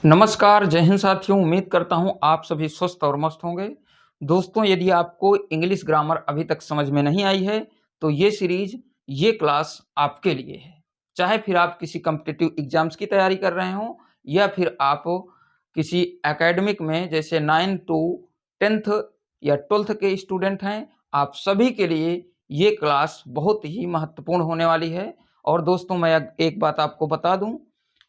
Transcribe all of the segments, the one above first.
नमस्कार, जय हिंद साथियों। उम्मीद करता हूँ आप सभी स्वस्थ और मस्त होंगे। दोस्तों, यदि आपको इंग्लिश ग्रामर अभी तक समझ में नहीं आई है, तो ये सीरीज़, ये क्लास आपके लिए है। चाहे फिर आप किसी कॉम्पिटिटिव एग्ज़ाम्स की तैयारी कर रहे हों या फिर आप किसी एकेडमिक में जैसे 9 टू 10th या 12th के स्टूडेंट हैं, आप सभी के लिए ये क्लास बहुत ही महत्वपूर्ण होने वाली है। और दोस्तों, मैं एक बात आपको बता दूँ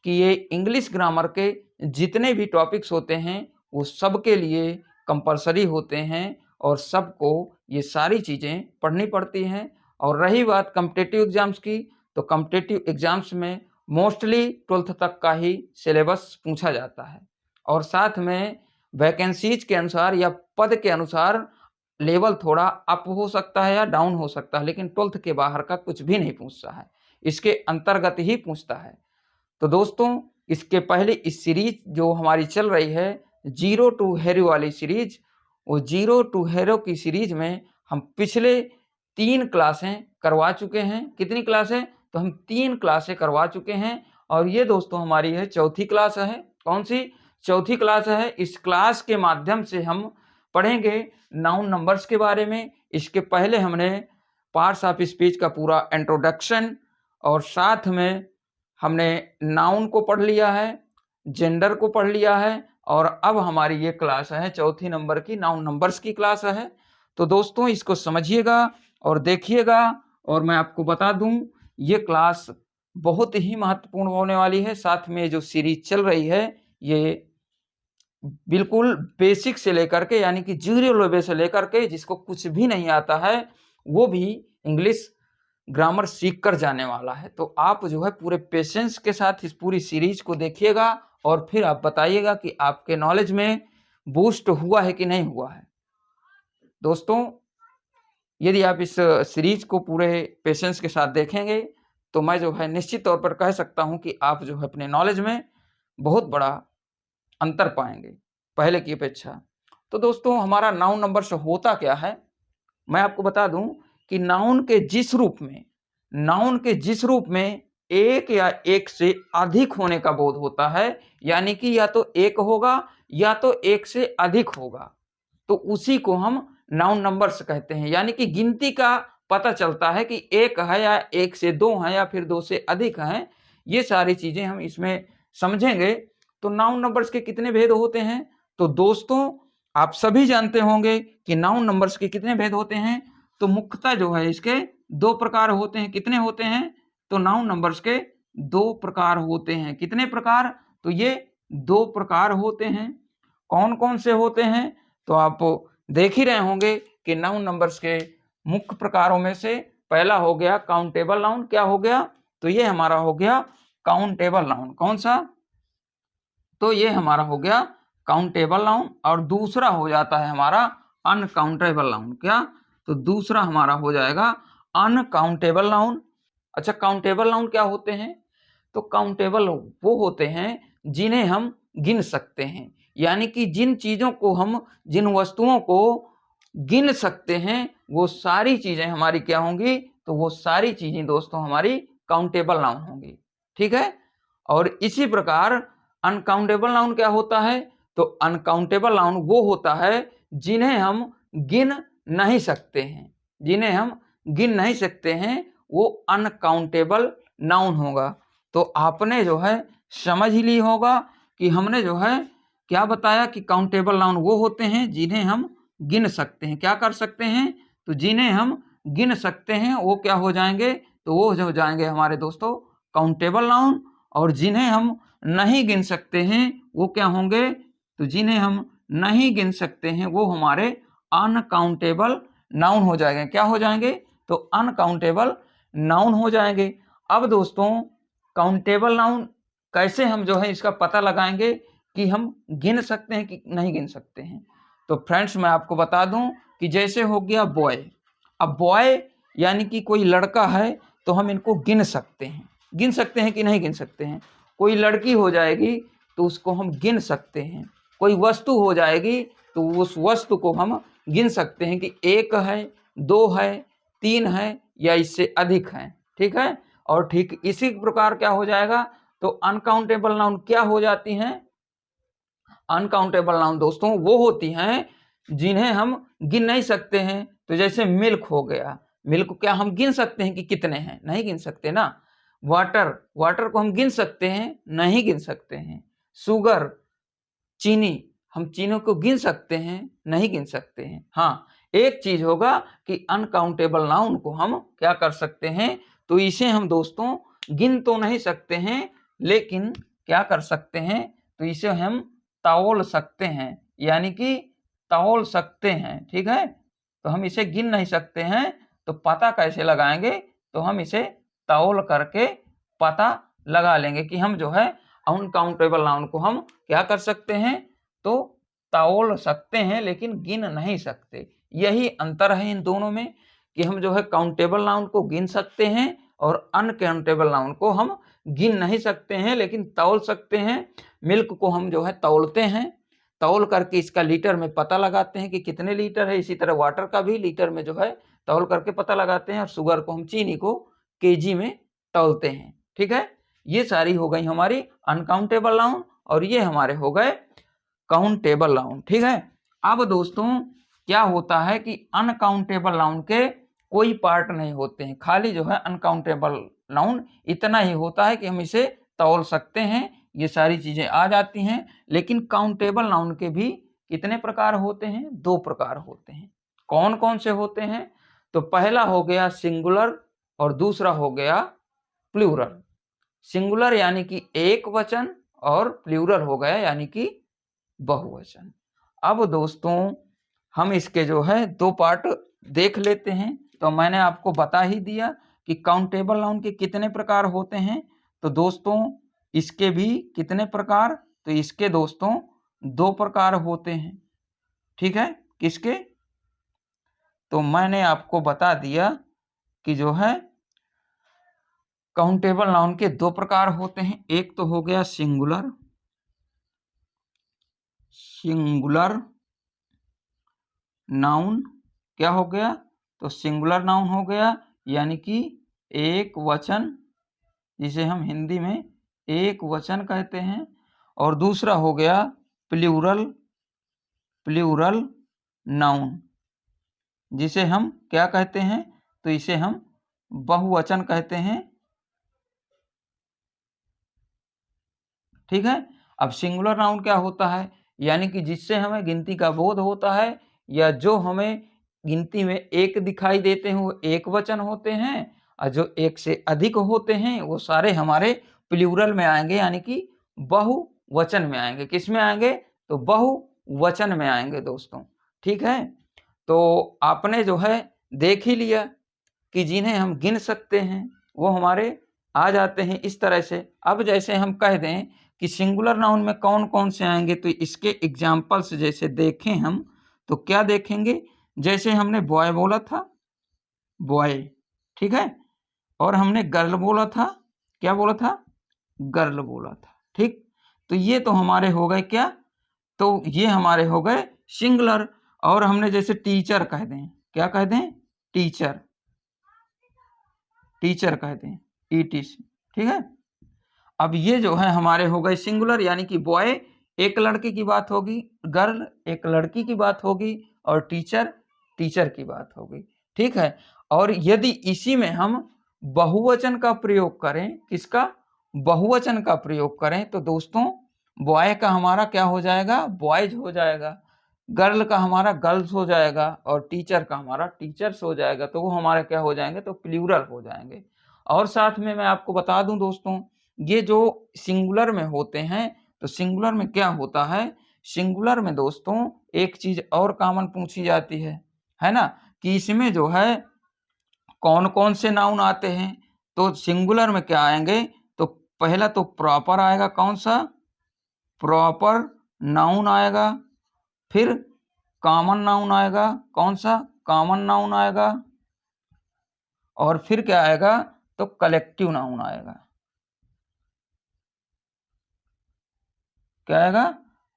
कि ये इंग्लिश ग्रामर के जितने भी टॉपिक्स होते हैं वो सबके लिए कंपलसरी होते हैं और सबको ये सारी चीज़ें पढ़नी पड़ती हैं। और रही बात कॉम्पिटिटिव एग्ज़ाम्स की, तो कॉम्पिटिटिव एग्ज़ाम्स में मोस्टली 12th तक का ही सिलेबस पूछा जाता है और साथ में वैकेंसीज के अनुसार या पद के अनुसार लेवल थोड़ा अप हो सकता है या डाउन हो सकता है, लेकिन 12th के बाहर का कुछ भी नहीं पूछता है, इसके अंतर्गत ही पूछता है। तो दोस्तों, इसके पहले इस सीरीज जो हमारी चल रही है जीरो टू हीरो वाली सीरीज, वो जीरो टू हीरो की सीरीज में हम पिछले 3 क्लासें करवा चुके हैं। कितनी क्लासें? तो हम 3 क्लासें करवा चुके हैं और ये दोस्तों हमारी है चौथी क्लास है। कौन सी? चौथी क्लास है। इस क्लास के माध्यम से हम पढ़ेंगे नाउन नंबर्स के बारे में। इसके पहले हमने पार्ट्स ऑफ स्पीच का पूरा इंट्रोडक्शन और साथ में हमने नाउन को पढ़ लिया है, जेंडर को पढ़ लिया है और अब हमारी ये क्लास है चौथी नंबर की नाउन नंबर्स की क्लास है। तो दोस्तों, इसको समझिएगा और देखिएगा और मैं आपको बता दूं, ये क्लास बहुत ही महत्वपूर्ण होने वाली है। साथ में जो सीरीज चल रही है ये बिल्कुल बेसिक से लेकर के, यानी कि जीरो लेवल से लेकर के जिसको कुछ भी नहीं आता है वो भी इंग्लिश ग्रामर सीख कर जाने वाला है। तो आप जो है पूरे पेशेंस के साथ इस पूरी सीरीज को देखिएगा और फिर आप बताइएगा कि आपके नॉलेज में बूस्ट हुआ है कि नहीं हुआ है। दोस्तों, यदि आप इस सीरीज को पूरे पेशेंस के साथ देखेंगे तो मैं जो है निश्चित तौर पर कह सकता हूं कि आप जो है अपने नॉलेज में बहुत बड़ा अंतर पाएंगे पहले की अपेक्षा। तो दोस्तों, हमारा नाउन नंबर से होता क्या है, मैं आपको बता दूं कि नाउन के जिस रूप में एक या एक से अधिक होने का बोध होता है, यानी कि या तो एक होगा या तो एक से अधिक होगा, तो उसी को हम नाउन नंबर्स कहते हैं। यानी कि गिनती का पता चलता है कि एक है या एक से दो हैं या फिर दो से अधिक हैं। ये सारी चीजें हम इसमें समझेंगे। तो नाउन नंबर्स के कितने भेद होते हैं? तो दोस्तों, आप सभी जानते होंगे कि नाउन नंबर्स के कितने भेद होते हैं। तो मुख्यतः जो है इसके 2 प्रकार होते हैं। कितने होते हैं? तो नाउन नंबर्स के 2 प्रकार होते हैं। कितने प्रकार? तो ये 2 प्रकार होते हैं। कौन कौन से होते हैं? तो आप देख ही रहे होंगे कि नाउन नंबर्स के मुख्य प्रकारों में से पहला हो गया काउंटेबल नाउन। क्या हो गया? तो ये हमारा हो गया काउंटेबल नाउन। कौन सा? तो ये हमारा हो गया काउंटेबल नाउन। और दूसरा हो जाता है हमारा अनकाउंटेबल नाउन। क्या? तो दूसरा हमारा हो जाएगा अनकाउंटेबल नाउन। अच्छा, काउंटेबल नाउन क्या होते हैं? तो काउंटेबल वो होते हैं जिन्हें हम गिन सकते हैं, यानी कि जिन चीजों को हम, जिन वस्तुओं को गिन सकते हैं, वो सारी चीजें हमारी क्या होंगी? तो वो सारी चीजें दोस्तों हमारी काउंटेबल नाउन होंगी। ठीक है। और इसी प्रकार अनकाउंटेबल नाउन क्या होता है? तो अनकाउंटेबल नाउन वो होता है जिन्हें हम गिन नहीं सकते हैं। जिन्हें हम गिन नहीं सकते हैं वो अनकाउंटेबल नाउन होगा। तो आपने जो है समझ ही ली होगा कि हमने जो है क्या बताया कि काउंटेबल नाउन वो होते हैं जिन्हें हम गिन सकते हैं। क्या कर सकते हैं? तो जिन्हें हम गिन सकते हैं वो क्या हो जाएंगे? तो वो हो जाएंगे हमारे दोस्तों काउंटेबल नाउन। और जिन्हें हम नहीं गिन सकते हैं वो क्या होंगे? तो जिन्हें हम नहीं गिन सकते हैं वो हमारे अनकाउंटेबल नाउन हो जाएंगे। क्या हो जाएंगे? तो अनकाउंटेबल नाउन हो जाएंगे। अब दोस्तों, काउंटेबल नाउन कैसे हम जो है इसका पता लगाएंगे कि हम गिन सकते हैं कि नहीं गिन सकते हैं? तो फ्रेंड्स, मैं आपको बता दूं कि जैसे हो गया बॉय। अब बॉय यानी कि कोई लड़का है तो हम इनको गिन सकते हैं। गिन सकते हैं कि नहीं गिन सकते हैं? कोई लड़की हो जाएगी तो उसको हम गिन सकते हैं। कोई वस्तु हो जाएगी तो उस वस्तु को हम गिन सकते हैं कि एक है, दो है, तीन है या इससे अधिक है। ठीक है। और ठीक इसी प्रकार क्या हो जाएगा? तो अनकाउंटेबल नाउन क्या हो जाती हैं? अनकाउंटेबल नाउन दोस्तों वो होती हैं जिन्हें हम गिन नहीं सकते हैं। तो जैसे मिल्क हो गया, मिल्क को क्या हम गिन सकते हैं कि कितने हैं? नहीं गिन सकते ना। वाटर, वाटर को हम गिन सकते हैं? नहीं गिन सकते हैं। शुगर, चीनी, हम चीनी को गिन सकते हैं? नहीं गिन सकते हैं। हाँ, एक चीज होगा कि अनकाउंटेबल नाउन को हम क्या कर सकते हैं, तो इसे हम दोस्तों गिन तो नहीं सकते हैं, लेकिन क्या कर सकते हैं, तो इसे हम तौल सकते हैं, यानी कि तौल सकते हैं। ठीक है, तो हम इसे गिन नहीं सकते हैं, तो पता कैसे लगाएंगे, तो हम इसे तौल करके पता लगा लेंगे कि हम जो है अनकाउंटेबल नाउन को हम क्या कर सकते हैं, तो तौल सकते हैं, लेकिन गिन नहीं सकते। यही अंतर है इन दोनों में कि हम जो है काउंटेबल नाउन को गिन सकते हैं और अनकाउंटेबल नाउन को हम गिन नहीं सकते हैं, लेकिन तौल सकते हैं। मिल्क को हम जो है तौलते हैं, तौल करके इसका लीटर में पता लगाते हैं कि कितने लीटर है। इसी तरह वाटर का भी लीटर में जो है तौल करके पता लगाते हैं, और शुगर को हम, चीनी को केजी में तौलते हैं। ठीक है, ये सारी हो गई हमारी अनकाउंटेबल नाउन, और ये हमारे हो गए काउंटेबल नाउन। ठीक है, अब दोस्तों क्या होता है कि अनकाउंटेबल नाउन के कोई पार्ट नहीं होते हैं, खाली जो है अनकाउंटेबल नाउन इतना ही होता है कि हम इसे तौल सकते हैं, ये सारी चीजें आ जाती हैं। लेकिन काउंटेबल नाउन के भी कितने प्रकार होते हैं? 2 प्रकार होते हैं। कौन कौन से होते हैं? तो पहला हो गया सिंगुलर और दूसरा हो गया प्लूरल। सिंगुलर यानी कि एक वचन, और प्लूरल हो गया यानी कि बहुवचन। अब दोस्तों हम इसके जो है 2 पार्ट देख लेते हैं। तो मैंने आपको बता ही दिया कि काउंटेबल नाउन के कितने प्रकार होते हैं। तो दोस्तों इसके भी कितने प्रकार, तो इसके दोस्तों 2 प्रकार होते हैं। ठीक है, किसके? तो मैंने आपको बता दिया कि जो है काउंटेबल नाउन के 2 प्रकार होते हैं। एक तो हो गया सिंगुलर, सिंगुलर नाउन क्या हो गया, तो सिंगुलर नाउन हो गया यानी कि एक वचन, जिसे हम हिंदी में एक वचन कहते हैं। और दूसरा हो गया प्लूरल, प्लूरल नाउन, जिसे हम क्या कहते हैं, तो इसे हम बहुवचन कहते हैं। ठीक है, अब सिंगुलर नाउन क्या होता है, यानी कि जिससे हमें गिनती का बोध होता है, या जो हमें गिनती में एक दिखाई देते हैं वो एक वचन होते हैं, और जो एक से अधिक होते हैं वो सारे हमारे प्लूरल में आएंगे, यानी कि बहुवचन में आएंगे। किस में आएंगे, तो बहुवचन में आएंगे दोस्तों। ठीक है, तो आपने जो है देख ही लिया कि जिन्हें हम गिन सकते हैं वो हमारे आ जाते हैं इस तरह से। अब जैसे हम कह दें कि सिंगुलर नाउन में कौन कौन से आएंगे, तो इसके एग्जाम्पल्स जैसे देखें हम, तो क्या देखेंगे, जैसे हमने बॉय बोला था, बॉय। ठीक है, और हमने गर्ल बोला था, क्या बोला था, गर्ल बोला था। ठीक, तो ये तो हमारे हो गए क्या, तो ये हमारे हो गए सिंगुलर। और हमने जैसे टीचर कह दें, क्या कह दें, टीचर, टीचर कह दें, ईटीसी। ठीक है, अब ये जो है हमारे हो गए सिंगुलर, यानी कि बॉय एक लड़के की बात होगी, गर्ल एक लड़की की बात होगी, और टीचर टीचर की बात होगी। ठीक है, और यदि इसी में हम बहुवचन का प्रयोग करें, किसका, बहुवचन का प्रयोग करें, तो दोस्तों बॉय का हमारा क्या हो जाएगा, बॉयज हो जाएगा, गर्ल का हमारा गर्ल्स हो जाएगा, और टीचर का हमारा टीचर्स हो जाएगा। तो वो हमारे क्या हो जाएंगे, तो प्लूरल हो जाएंगे। और साथ में मैं आपको बता दूं दोस्तों, ये जो सिंगुलर में होते हैं, तो सिंगुलर में क्या होता है, सिंगुलर में दोस्तों एक चीज और कॉमन पूछी जाती है ना, कि इसमें जो है कौन कौन से नाउन आते हैं। तो सिंगुलर में क्या आएंगे, तो पहला तो प्रॉपर आएगा, कौन सा, प्रॉपर नाउन आएगा। फिर कॉमन नाउन आएगा, कौन सा, कॉमन नाउन आएगा। और फिर क्या आएगा, तो कलेक्टिव नाउन आएगा। क्या आएगा,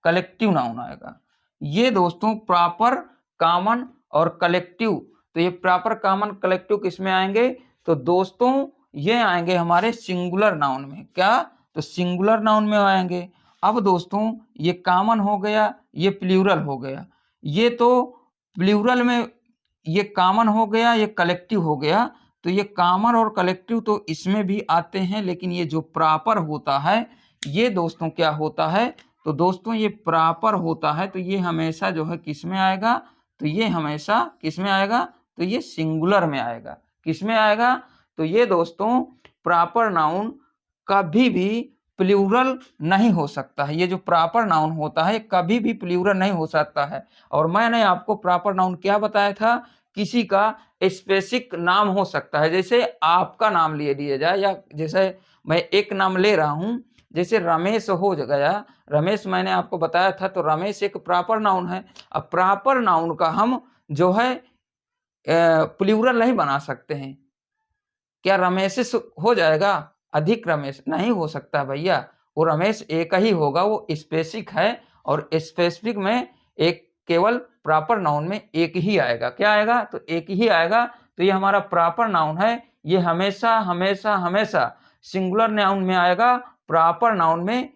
कलेक्टिव नाउन आएगा। ये दोस्तों प्रॉपर, कॉमन और कलेक्टिव, तो ये प्रॉपर, कॉमन, कलेक्टिव किस में आएंगे, तो दोस्तों ये आएंगे हमारे सिंगुलर नाउन में। क्या, तो सिंगुलर नाउन में आएंगे। अब दोस्तों ये कॉमन हो गया, ये प्लूरल हो गया, ये तो प्लूरल में ये कॉमन हो गया, ये कलेक्टिव हो गया। तो ये कॉमन और कलेक्टिव तो इसमें भी आते हैं, लेकिन ये जो प्रॉपर होता है ये दोस्तों क्या होता है, तो दोस्तों ये प्रॉपर होता है तो ये हमेशा जो है किस में आएगा, तो ये हमेशा किस में आएगा, तो ये सिंगुलर में आएगा। किस में आएगा, तो ये दोस्तों प्रॉपर नाउन कभी भी प्लूरल नहीं हो सकता है। ये जो प्रॉपर नाउन होता है कभी भी प्लूरल नहीं हो सकता है। और मैंने आपको प्रॉपर नाउन क्या बताया था, किसी का स्पेसिफिक नाम हो सकता है, जैसे आपका नाम ले लिया जाए, या जैसे मैं एक नाम ले रहा हूं, जैसे रमेश हो गया, रमेश मैंने आपको बताया था, तो रमेश एक प्रॉपर नाउन है। अब प्रॉपर नाउन का हम जो है प्लूरल नहीं बना सकते हैं। क्या रमेश हो जाएगा, अधिक रमेश नहीं हो सकता भैया, वो रमेश एक ही होगा, वो स्पेसिफिक है, और स्पेसिफिक में एक केवल प्रॉपर नाउन में एक ही आएगा। क्या आएगा, तो एक ही आएगा। तो ये हमारा प्रॉपर नाउन है, ये हमेशा हमेशा हमेशा सिंगुलर नाउन में आएगा। प्रॉपर नाउन में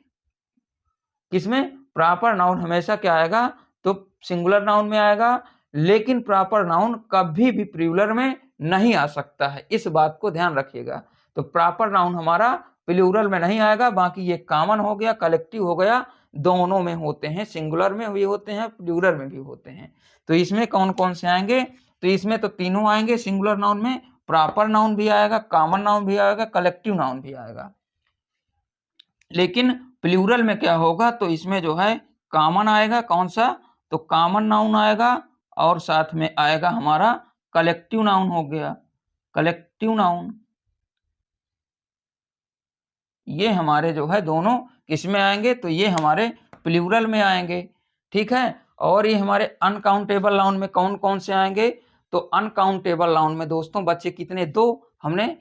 किसमें, प्रॉपर नाउन हमेशा क्या आएगा, तो सिंगुलर नाउन में आएगा। लेकिन प्रॉपर नाउन कभी भी प्लूरल में नहीं आ सकता है, इस बात को ध्यान रखिएगा। तो प्रॉपर नाउन हमारा प्लूरल में नहीं आएगा। बाकी ये कॉमन हो गया, कलेक्टिव हो गया, दोनों में होते हैं, सिंगुलर में भी होते हैं, प्लूरल में भी होते हैं। तो इसमें कौन कौन से आएंगे, तो इसमें तो तीनों आएंगे सिंगुलर नाउन में, प्रॉपर नाउन भी आएगा, कॉमन नाउन भी आएगा, कलेक्टिव नाउन भी आएगा। लेकिन प्लूरल में क्या होगा, तो इसमें जो है कॉमन आएगा, कौन सा, तो कॉमन नाउन आएगा, और साथ में आएगा हमारा कलेक्टिव नाउन हो गया, कलेक्टिव नाउन। ये हमारे जो है दोनों किस में आएंगे, तो ये हमारे प्लूरल में आएंगे। ठीक है, और ये हमारे अनकाउंटेबल नाउन में कौन कौन से आएंगे, तो अनकाउंटेबल नाउन में दोस्तों बच्चे कितने, दो हमने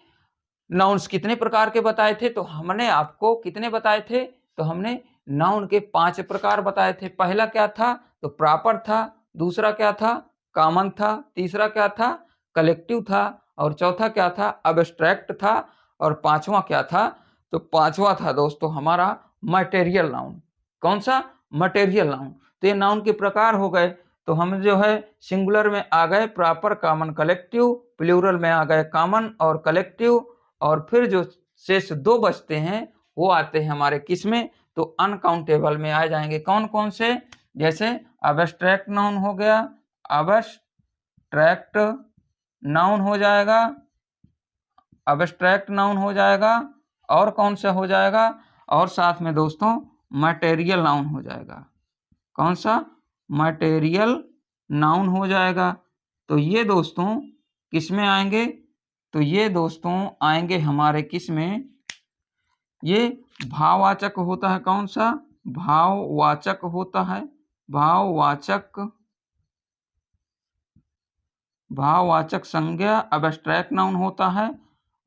नाउन्स कितने प्रकार के बताए थे, तो हमने आपको कितने बताए थे, तो हमने नाउन के 5 प्रकार बताए थे। पहला क्या था, तो प्रॉपर था, दूसरा क्या था, कॉमन था, तीसरा क्या था, कलेक्टिव था, और चौथा क्या था, अब्स्ट्रैक्ट था, और पांचवा क्या था, तो पांचवा था दोस्तों हमारा मटेरियल नाउन। कौन सा, मटेरियल नाउन। तो ये नाउन के प्रकार हो गए। तो हम जो है सिंगुलर में आ गए प्रॉपर, कॉमन, कलेक्टिव, प्लूरल में आ गए कॉमन और कलेक्टिव, और फिर जो शेष 2 बचते हैं वो आते हैं हमारे किस में, तो अनकाउंटेबल में आ जाएंगे। कौन कौन से, जैसे अब्स्ट्रैक्ट नाउन हो गया, अब्स्ट्रैक्ट नाउन हो जाएगा, अब्स्ट्रैक्ट नाउन हो जाएगा, और कौन सा हो जाएगा, और साथ में दोस्तों मटेरियल नाउन हो जाएगा। कौन सा, मटेरियल नाउन हो जाएगा। तो ये दोस्तों किस में आएंगे, तो ये दोस्तों आएंगे हमारे किस में, ये भाववाचक होता है। कौन सा, भाववाचक होता है, भाववाचक, भाववाचक संज्ञा अब्स्ट्रैक्ट नाउन होता है।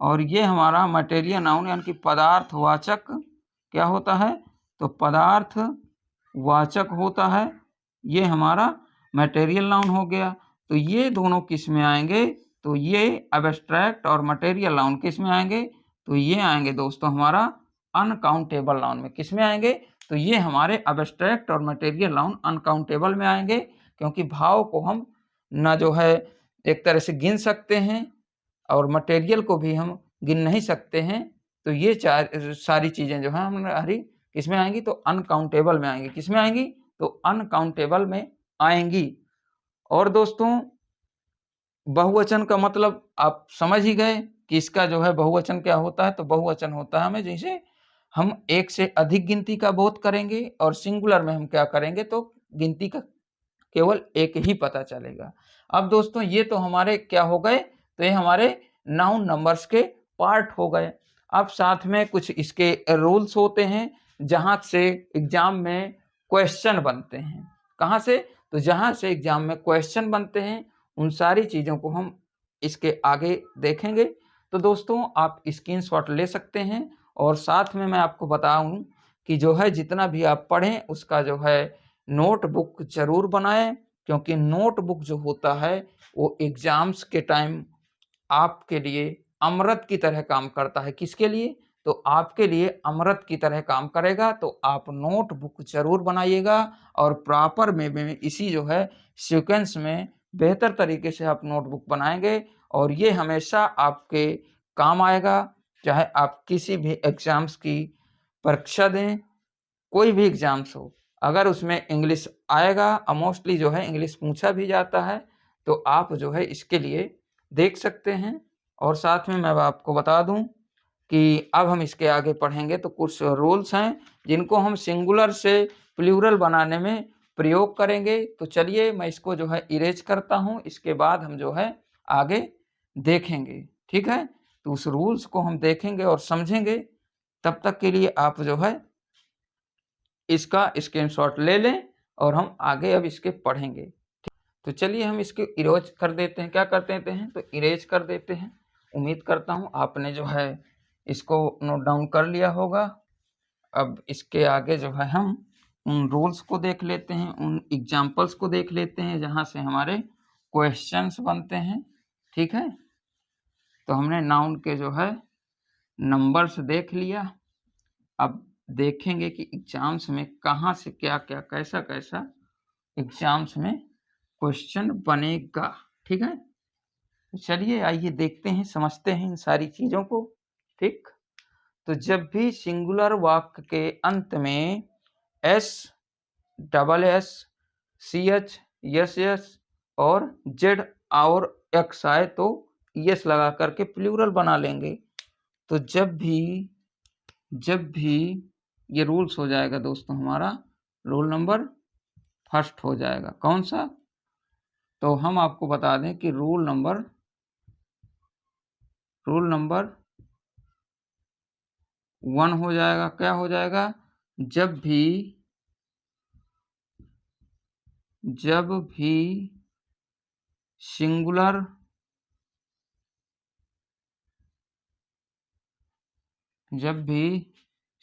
और ये हमारा मटेरियल नाउन यानी कि पदार्थवाचक क्या होता है, तो पदार्थवाचक होता है, ये हमारा मटेरियल नाउन हो गया। तो ये दोनों किस में आएंगे, तो ये अब्स्ट्रैक्ट और मटेरियल नाउन किस में आएंगे, तो ये आएंगे दोस्तों हमारा अनकाउंटेबल नाउन में। किस में आएंगे, तो ये हमारे अब्स्ट्रैक्ट और मटेरियल नाउन अनकाउंटेबल में आएंगे, क्योंकि भाव को हम ना जो है एक तरह से गिन सकते हैं, और मटेरियल को भी हम गिन नहीं सकते हैं। तो ये सारी चीजें जो है हमारी किस में आएंगी, तो अनकाउंटेबल में आएंगी। किस में आएंगी, तो अनकाउंटेबल में आएंगी। और दोस्तों बहुवचन का मतलब आप समझ ही गए कि इसका जो है बहुवचन क्या होता है। तो बहुवचन होता है हमें जैसे हम एक से अधिक गिनती का बोध करेंगे, और सिंगुलर में हम क्या करेंगे, तो गिनती का केवल एक ही पता चलेगा। अब दोस्तों ये तो हमारे क्या हो गए, तो ये हमारे नाउन नंबर्स के पार्ट हो गए। अब साथ में कुछ इसके रूल्स होते हैं, जहां से एग्जाम में क्वेश्चन बनते हैं। कहां से, तो जहां से एग्जाम में क्वेश्चन बनते हैं, उन सारी चीजों को हम इसके आगे देखेंगे। तो दोस्तों आप स्क्रीनशॉट ले सकते हैं, और साथ में मैं आपको बताऊं कि जो है जितना भी आप पढ़ें उसका जो है नोटबुक जरूर बनाएं, क्योंकि नोटबुक जो होता है वो एग्जाम्स के टाइम आपके लिए अमृत की तरह काम करता है। किसके लिए, तो आपके लिए अमृत की तरह काम करेगा। तो आप नोटबुक ज़रूर बनाइएगा और प्रॉपर में इसी जो है सीक्वेंस में बेहतर तरीके से आप नोटबुक बनाएंगे और ये हमेशा आपके काम आएगा। चाहे आप किसी भी एग्ज़ाम्स की परीक्षा दें, कोई भी एग्ज़ाम्स हो, अगर उसमें इंग्लिश आएगा, मोस्टली जो है इंग्लिश पूछा भी जाता है, तो आप जो है इसके लिए देख सकते हैं। और साथ में मैं आपको बता दूं कि अब हम इसके आगे पढ़ेंगे तो कुछ रूल्स हैं जिनको हम सिंगुलर से प्लूरल बनाने में प्रयोग करेंगे। तो चलिए मैं इसको जो है इरेज करता हूं, इसके बाद हम जो है आगे देखेंगे। ठीक है, तो उस रूल्स को हम देखेंगे और समझेंगे। तब तक के लिए आप जो है इसका स्क्रीनशॉट ले लें और हम आगे अब इसके पढ़ेंगे। तो चलिए हम इसके इरेज कर देते हैं। क्या कर देते हैं? तो इरेज कर देते हैं। उम्मीद करता हूँ आपने जो है इसको नोट डाउन कर लिया होगा। अब इसके आगे जो है हम उन रूल्स को देख लेते हैं, उन एग्जाम्पल्स को देख लेते हैं जहाँ से हमारे क्वेश्चंस बनते हैं। ठीक है, तो हमने नाउन के जो है नंबर्स देख लिया। अब देखेंगे कि एग्जाम्स में कहाँ से क्या क्या कैसा कैसा एग्जाम्स में क्वेश्चन बनेगा। ठीक है, तो चलिए आइए देखते हैं, समझते हैं इन सारी चीज़ों को। ठीक, तो जब भी सिंगुलर वाक्य के अंत में S, double S, C H, S S और जेड और एक्स आए तो यस लगा करके प्लूरल बना लेंगे। तो जब भी ये रूल्स हो जाएगा दोस्तों, हमारा रूल नंबर फर्स्ट हो जाएगा। कौन सा? तो हम आपको बता दें कि रूल नंबर 1 हो जाएगा। क्या हो जाएगा? जब भी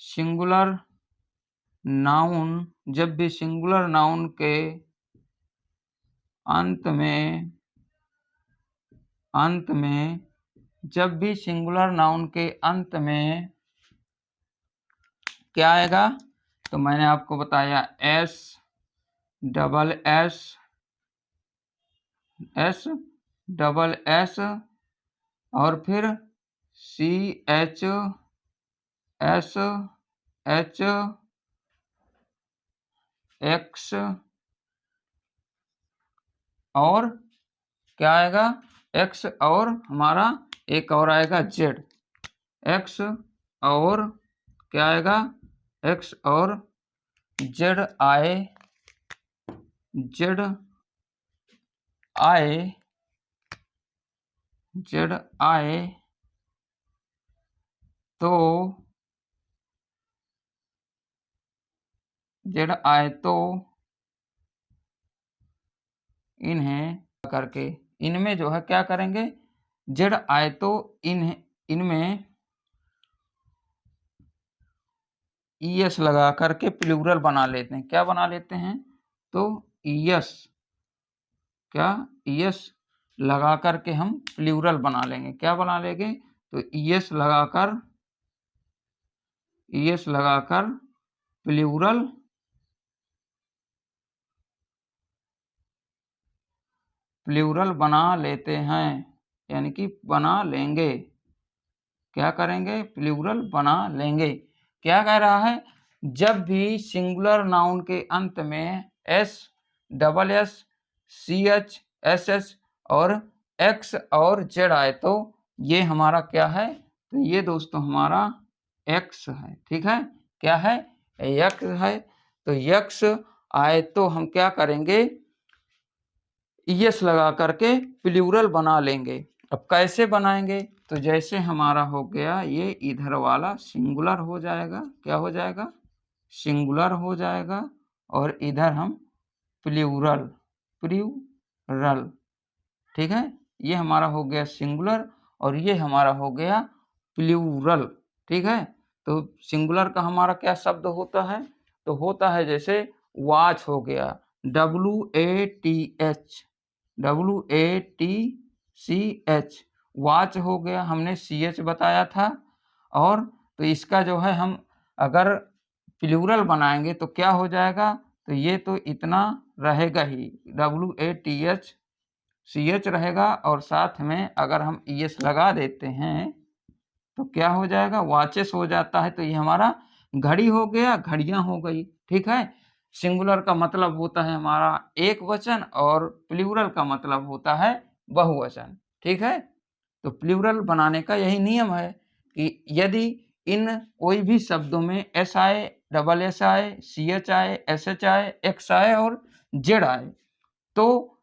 सिंगुलर नाउन के अंत में क्या आएगा? तो मैंने आपको बताया S, double S, double S और फिर C H, S H, X और क्या आएगा? एक्स और हमारा एक और आएगा जेड। एक्स और क्या आएगा? एक्स और जेड आए तो इन्हें करके इनमें जो है क्या करेंगे? जेड आए तो इनमें ईएस लगा करके प्लूरल बना लेते हैं। क्या बना लेते हैं? तो ईएस, क्या ईएस लगा करके हम प्लूरल बना लेंगे। क्या बना लेंगे? तो ईएस लगाकर प्लूरल बना लेते हैं, यानी कि बना लेंगे। क्या करेंगे? प्लूरल बना लेंगे। क्या कह रहा है? जब भी सिंगुलर नाउन के अंत में S, double S, C H, S S और एक्स और जेड आए तो ये हमारा क्या है? तो ये दोस्तों हमारा एक्स है। ठीक है, क्या है? एक्स है। तो एक्स आए तो हम क्या करेंगे? यस लगा करके प्लूरल बना लेंगे। अब कैसे बनाएंगे? तो जैसे हमारा हो गया ये इधर वाला सिंगुलर हो जाएगा। क्या हो जाएगा? सिंगुलर हो जाएगा और इधर हम प्लूरल। ठीक है, ये हमारा हो गया सिंगुलर और ये हमारा हो गया प्लूरल। ठीक है, तो सिंगुलर का हमारा क्या शब्द होता है? तो होता है जैसे वॉच हो गया, WATCH, वॉच हो गया, हमने CH बताया था। और तो इसका जो है हम अगर प्लूरल बनाएंगे तो क्या हो जाएगा, तो ये तो इतना रहेगा ही, WATCH रहेगा, और साथ में अगर हम ES लगा देते हैं तो क्या हो जाएगा, वॉचेस हो जाता है। तो ये हमारा घड़ी हो गया, घड़ियां हो गई। ठीक है, सिंगुलर का मतलब होता है हमारा एक वचन और प्लूरल का मतलब होता है बहुवचन। ठीक है, तो प्लूरल बनाने का यही नियम है कि यदि इन कोई भी शब्दों में S आए, SS आए, CH आए, SH आए, X आए और Z आए तो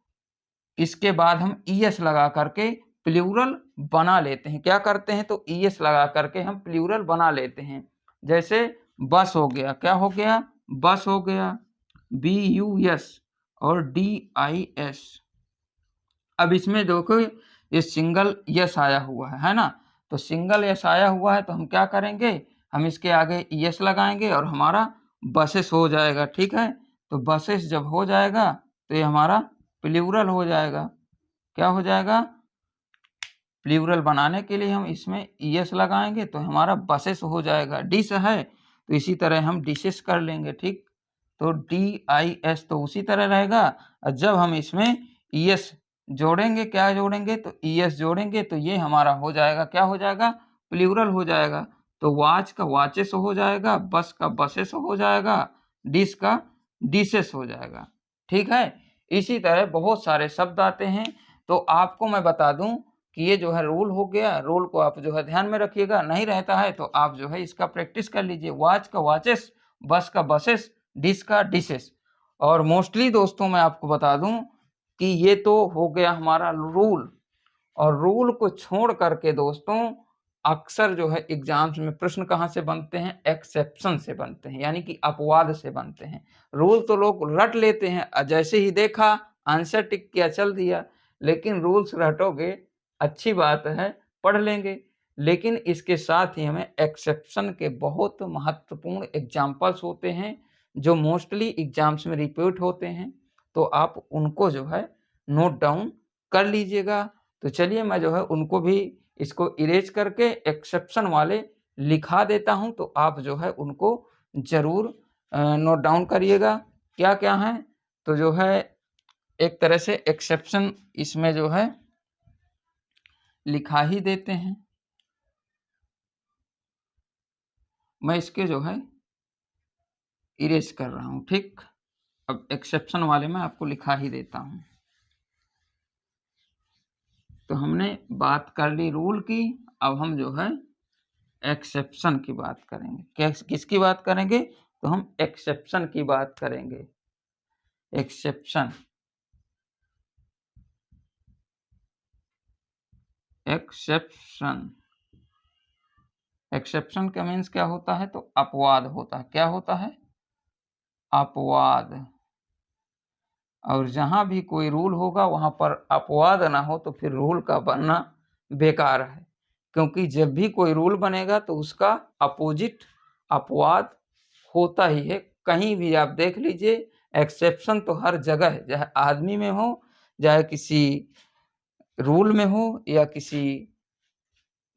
इसके बाद हम ES लगा करके प्लूरल बना लेते हैं। क्या करते हैं, तो ES लगा करके हम प्लूरल बना लेते हैं। जैसे बस हो गया, क्या हो गया, बस हो गया, BUS और DIS। अब इसमें देखो ये सिंगल यस आया हुआ है ना, तो सिंगल यस आया हुआ है तो हम क्या करेंगे, हम इसके आगे ES लगाएंगे और हमारा बसेस हो जाएगा। ठीक है, तो बसेस जब हो जाएगा तो ये हमारा प्लूरल हो जाएगा। क्या हो जाएगा, प्लूरल बनाने के लिए हम इसमें ES लगाएंगे तो हमारा बसेस हो जाएगा। डिश है तो इसी तरह हम डिशेस कर लेंगे। ठीक, तो DIS तो उसी तरह रहेगा, और जब हम इसमें ES जोड़ेंगे, क्या जोड़ेंगे, तो ES जोड़ेंगे तो ये हमारा हो जाएगा, क्या हो जाएगा, प्लूरल हो जाएगा। तो वॉच का वॉचेस हो जाएगा, बस का बसेस हो जाएगा, डिश का डिशेस हो जाएगा। ठीक है, इसी तरह बहुत सारे शब्द आते हैं। तो आपको मैं बता दूं कि ये जो है रूल हो गया, रूल को आप जो है ध्यान में रखिएगा, नहीं रहता है तो आप जो है इसका प्रैक्टिस कर लीजिए। वॉच का वॉचेस, बस का बसेस, डिश का डिशेस। और मोस्टली दोस्तों मैं आपको बता दूं कि ये तो हो गया हमारा रूल, और रूल को छोड़ करके दोस्तों अक्सर जो है एग्जाम्स में प्रश्न कहाँ से बनते हैं, एक्सेप्शन से बनते हैं, यानी कि अपवाद से बनते हैं। रूल तो लोग रट लेते हैं, जैसे ही देखा आंसर टिक किया चल दिया, लेकिन रूल्स रटोगे अच्छी बात है, पढ़ लेंगे, लेकिन इसके साथ ही हमें एक्सेप्शन के बहुत महत्वपूर्ण एग्जाम्पल्स होते हैं जो मोस्टली एग्जाम्स में रिपीट होते हैं, तो आप उनको जो है नोट डाउन कर लीजिएगा। तो चलिए मैं जो है उनको भी इसको इरेज करके एक्सेप्शन वाले लिखा देता हूं, तो आप जो है उनको जरूर नोट डाउन करिएगा क्या क्या है। तो जो है एक तरह से एक्सेप्शन इसमें जो है लिखा ही देते हैं, मैं इसके जो है इरेज कर रहा हूं। ठीक, अब एक्सेप्शन वाले में आपको लिखा ही देता हूं। तो हमने बात कर ली रूल की, अब हम जो है एक्सेप्शन की बात करेंगे। किसकी बात करेंगे, तो हम एक्सेप्शन की बात करेंगे। एक्सेप्शन, एक्सेप्शन, एक्सेप्शन का मीन्स क्या होता है, तो अपवाद होता है। क्या होता है, अपवाद। और जहां भी कोई रूल होगा वहां पर अपवाद ना हो तो फिर रूल का बनना बेकार है, क्योंकि जब भी कोई रूल बनेगा तो उसका अपोजिट अपवाद होता ही है। कहीं भी आप देख लीजिए, एक्सेप्शन तो हर जगह है, चाहे आदमी में हो, चाहे किसी रूल में हो, या किसी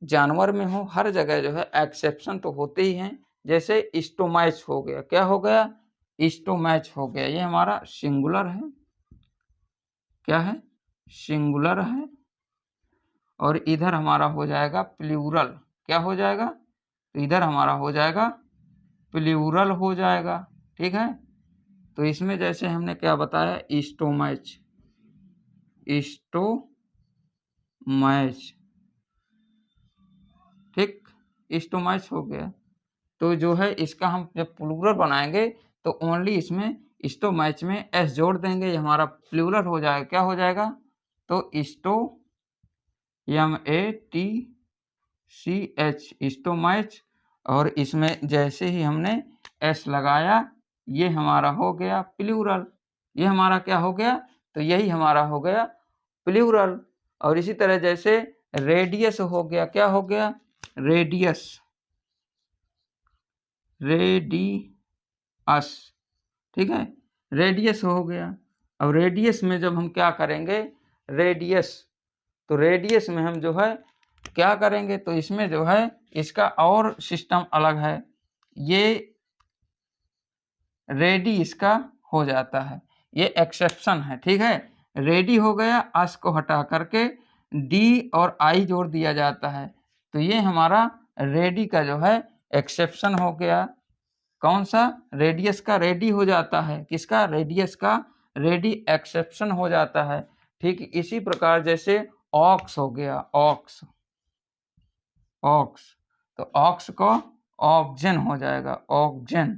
जानवर में हो, हर जगह जो है एक्सेप्शन तो होते ही हैं। जैसे स्टोमैच हो गया, क्या हो गया, स्टोमैच हो गया, ये हमारा सिंगुलर है, क्या है, सिंगुलर है, और इधर हमारा हो जाएगा प्लूरल। क्या हो जाएगा, तो इधर हमारा हो जाएगा प्लूरल हो जाएगा। ठीक है, तो इसमें जैसे हमने क्या बताया, स्टोमैच, स्टोमैच, ठीक, स्टोमैच हो गया। तो जो है इसका हम जब प्लूरल बनाएंगे तो ओनली इसमें स्टोमैच में एस जोड़ देंगे, ये हमारा प्लूरल हो जाएगा। क्या हो जाएगा, तो स्टो, MATCH, स्टोमैच, और इसमें जैसे ही हमने एस लगाया ये हमारा हो गया प्लूरल। ये हमारा क्या हो गया, तो यही हमारा हो गया प्लूरल। और इसी तरह जैसे रेडियस हो गया, क्या हो गया, रेडियस, रेडियस, ठीक है, रेडियस हो गया। अब रेडियस में जब हम क्या करेंगे, रेडियस, तो रेडियस में हम जो है क्या करेंगे, तो इसमें जो है इसका और सिस्टम अलग है, ये रेडी इसका हो जाता है, ये एक्सेप्शन है, ठीक है। रेडी हो गया, अस को हटा करके डी और आई जोड़ दिया जाता है, तो ये हमारा रेडी का जो है एक्सेप्शन हो गया। कौन सा? रेडियस का रेडी हो जाता है, किसका? रेडियस का रेडी एक्सेप्शन हो जाता है। ठीक इसी प्रकार जैसे ऑक्स हो गया, ऑक्स, ऑक्स, तो ऑक्स को ऑक्जन हो जाएगा, ऑक्जन,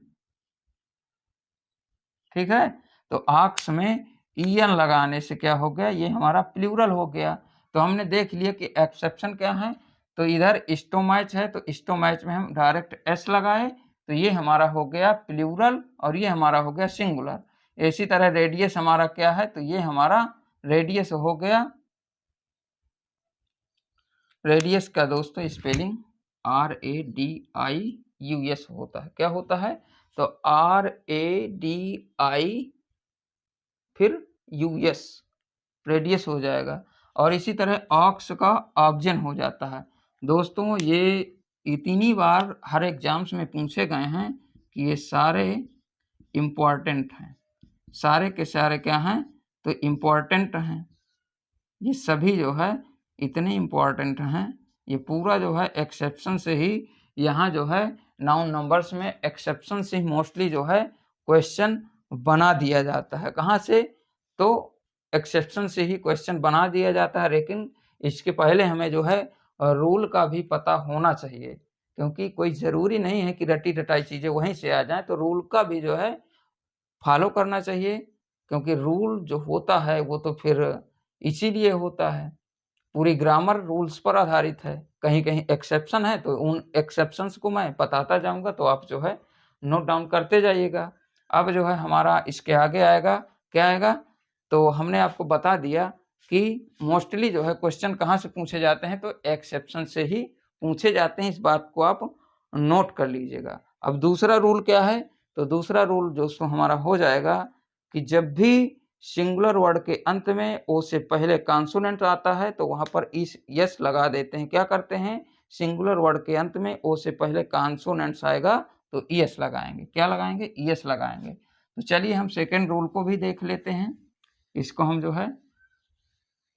ठीक है। तो ऑक्स में ईएन लगाने से क्या हो गया, ये हमारा प्लूरल हो गया। तो हमने देख लिया कि एक्सेप्शन क्या है, तो इधर स्टोमैच है, तो स्टोमैच में हम डायरेक्ट एस लगाए, तो ये हमारा हो गया प्लूरल और ये हमारा हो गया सिंगुलर। इसी तरह रेडियस हमारा क्या है, तो ये हमारा रेडियस हो गया, रेडियस का दोस्तों स्पेलिंग RADIUS होता है। क्या होता है? तो RADI फिर US, रेडियस हो जाएगा। और इसी तरह ऑक्स का ऑक्जन हो जाता है। दोस्तों ये इतनी बार हर एग्जाम्स में पूछे गए हैं कि ये सारे इम्पॉर्टेंट हैं, सारे के सारे क्या हैं, तो इम्पॉर्टेंट हैं। ये सभी जो है इतने इम्पॉर्टेंट हैं, ये पूरा जो है एक्सेप्शन से ही, यहाँ जो है नाउन नंबर्स में एक्सेप्शन से ही मोस्टली जो है क्वेश्चन बना दिया जाता है। कहाँ से? तो एक्सेप्शन से ही क्वेश्चन बना दिया जाता है। लेकिन इसके पहले हमें जो है रूल का भी पता होना चाहिए, क्योंकि कोई ज़रूरी नहीं है कि रटी रटाई चीज़ें वहीं से आ जाएं, तो रूल का भी जो है फॉलो करना चाहिए, क्योंकि रूल जो होता है वो तो फिर इसीलिए होता है, पूरी ग्रामर रूल्स पर आधारित है। कहीं कहीं एक्सेप्शन है तो उन एक्सेप्शंस को मैं बताता जाऊंगा, तो आप जो है नोट डाउन करते जाइएगा। अब जो है हमारा इसके आगे आएगा, क्या आएगा, तो हमने आपको बता दिया कि मोस्टली जो है क्वेश्चन कहाँ से पूछे जाते हैं, तो एक्सेप्शन से ही पूछे जाते हैं। इस बात को आप नोट कर लीजिएगा। अब दूसरा रूल क्या है, तो दूसरा रूल दोस्तों हमारा हो जाएगा कि जब भी सिंगुलर वर्ड के अंत में ओ से पहले कॉन्सोनेंट आता है तो वहां पर इस यस लगा देते हैं। क्या करते हैं? सिंगुलर वर्ड के अंत में ओ से पहले कॉन्सोनेंट्स आएगा तो ईएस लगाएंगे। क्या लगाएंगे? ईएस लगाएंगे। तो चलिए हम सेकेंड रूल को भी देख लेते हैं। इसको हम जो है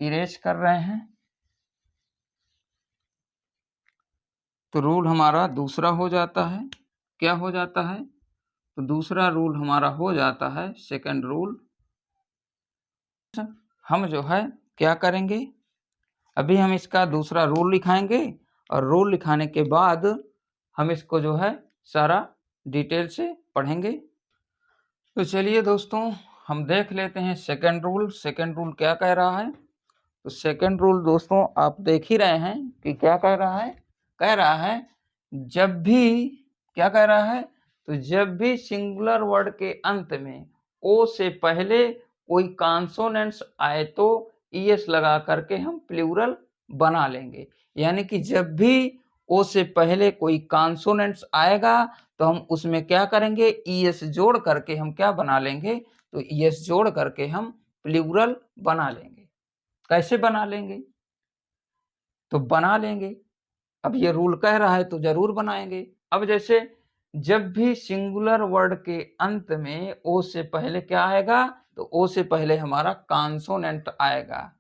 इरेज कर रहे हैं। तो रूल हमारा दूसरा हो जाता है, क्या हो जाता है, तो दूसरा रूल हमारा हो जाता है सेकंड रूल। हम जो है क्या करेंगे, अभी हम इसका दूसरा रूल लिखाएंगे और रूल लिखाने के बाद हम इसको जो है सारा डिटेल से पढ़ेंगे। तो चलिए दोस्तों हम देख लेते हैं सेकंड रूल। सेकंड रूल क्या कह रहा है, तो सेकंड रूल दोस्तों आप देख ही रहे हैं कि क्या कह रहा है। कह रहा है जब भी, क्या कह रहा है, तो जब भी सिंगुलर वर्ड के अंत में ओ से पहले कोई कॉन्सोनेंट्स आए तो ईएस लगा करके हम प्लूरल बना लेंगे। यानी कि जब भी ओ से पहले कोई कॉन्सोनेंट्स आएगा तो हम उसमें क्या करेंगे, ईएस जोड़ करके हम क्या बना लेंगे, तो ईएस जोड़ करके हम प्लूरल बना लेंगे। कैसे बना लेंगे, तो बना लेंगे। अब ये रूल कह रहा है तो जरूर बनाएंगे। अब जैसे जब भी सिंगुलर वर्ड के अंत में ओ से पहले क्या आएगा, तो ओ से पहले हमारा कॉन्सोनेंट आएगा।